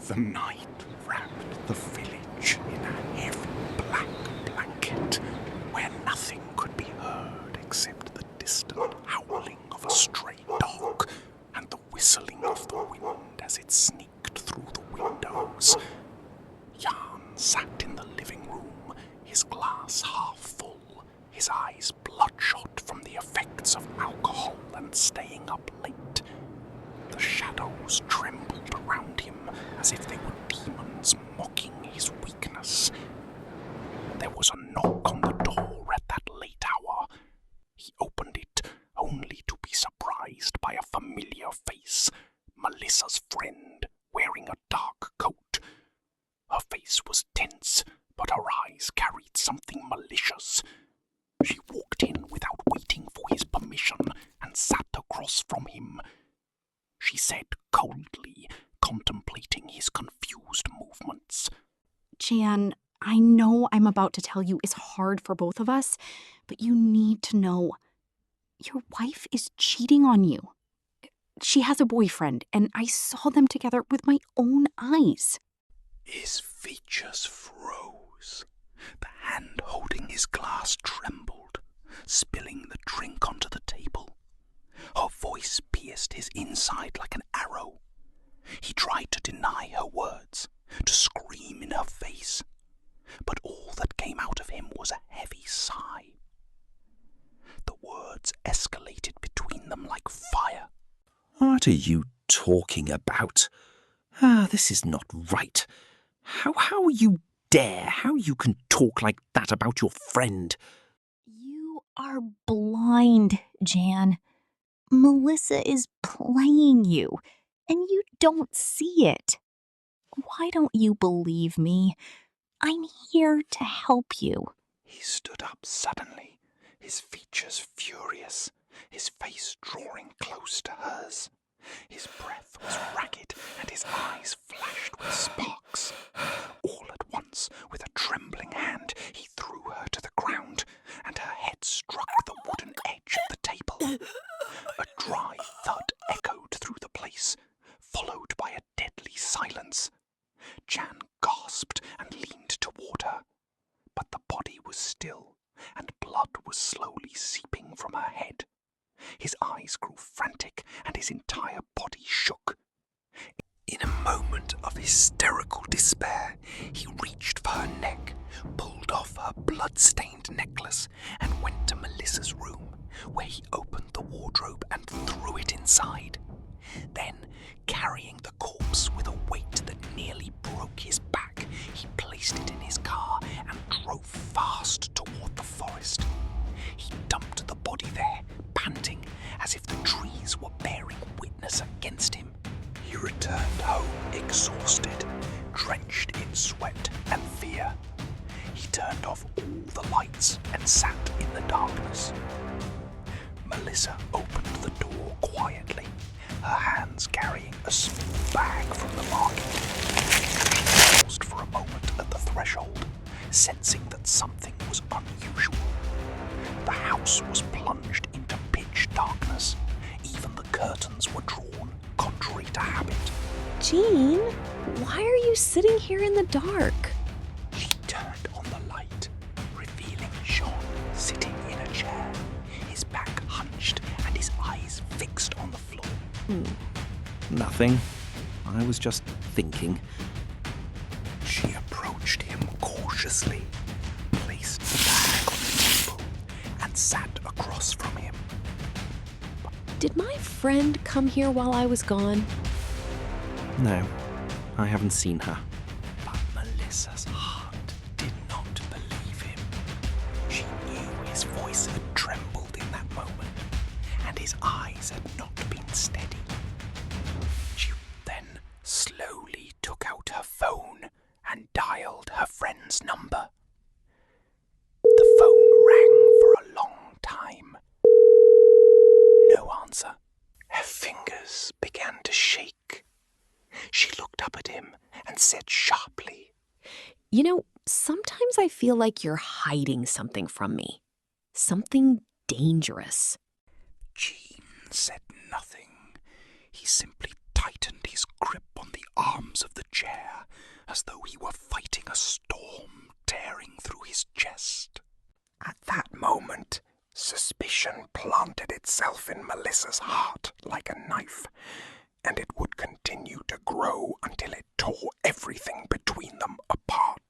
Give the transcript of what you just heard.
The night wrapped the village in a heavy black blanket, where nothing could be heard except the distant howling of a stray dog and the whistling of the wind as it sneaked through the windows. Jan sat in the living room, his glass half full, his eyes bloodshot from the effects of alcohol and staying up late. The shadows trembled around him as if they were demons mocking his weakness. There was a knock on the door at that late hour. He opened it only to be surprised by a familiar face, Melissa's friend, wearing a dark coat. Her face was tense, but her eyes carried something malicious. She walked in without waiting for his permission and sat across from him. She said coldly, contemplating his confused movements. Jan, I know I'm about to tell you is hard for both of us, but you need to know. Your wife is cheating on you. She has a boyfriend, and I saw them together with my own eyes. His features froze. The hand holding his glass trembled, spilling the drink onto the table. Her voice pierced his inside like an arrow. He tried to deny her words, to scream in her face, but all that came out of him was a heavy sigh. The words escalated between them like fire. What are you talking about? This is not right. How you dare? How you can talk like that about your friend? You are blind, Jan. Melissa is playing you, and you don't see it. Why don't you believe me? I'm here to help you. He stood up suddenly, his features furious, his face drawing close to hers. His breath was ragged, and his eyes flashed with sparks. All at once, with a trembling hand, he threw her to the ground, and her head struck the wooden edge of the table. A dry thud echoed through the place, followed by a deadly silence. Jan gasped and leaned toward her, but the body was still, and blood was slowly seeping from her head. His eyes grew frantic, and his entire body shook. In a moment of hysterical despair, he reached for her neck, pulled off her blood-stained necklace, and went to Melissa's room, where he opened the wardrobe and threw it inside. Then, carrying the corpse with a weight that nearly broke his back, he placed it in his car and drove fast toward the forest. He dumped the body there, panting, as if the trees were bearing witness against him. He returned home exhausted, drenched in sweat and fear. He turned off all the lights and sat in the darkness. Melissa opened the door quietly, her hands carrying a small bag from the market. She paused for a moment at the threshold, sensing that something was unusual. The house was plunged into pitch darkness. Even the curtains were drawn, contrary to habit. Jean, why are you sitting here in the dark? She turned on the light, revealing Jean sitting in a chair, his back hunched and his eyes fixed on the floor. Nothing. I was just thinking. She approached him cautiously, placed the bag on the table, and sat across from him. Did my friend come here while I was gone? No, I haven't seen her. But Melissa's heart did not believe him. She knew his voice had trembled in that moment, and his eyes had not been steady. She then slowly took out her phone and dialed her friend's number. The phone rang for a long time. No answer. Her fingers began to shake. She looked up at him and said sharply, You know, sometimes I feel like you're hiding something from me. Something dangerous. Jean said nothing. He simply tightened his grip on the arms of the chair, as though he were fighting a storm tearing through his chest. At that moment, suspicion planted itself in Melissa's heart like a knife, and it would continue to grow until it tore everything between them apart.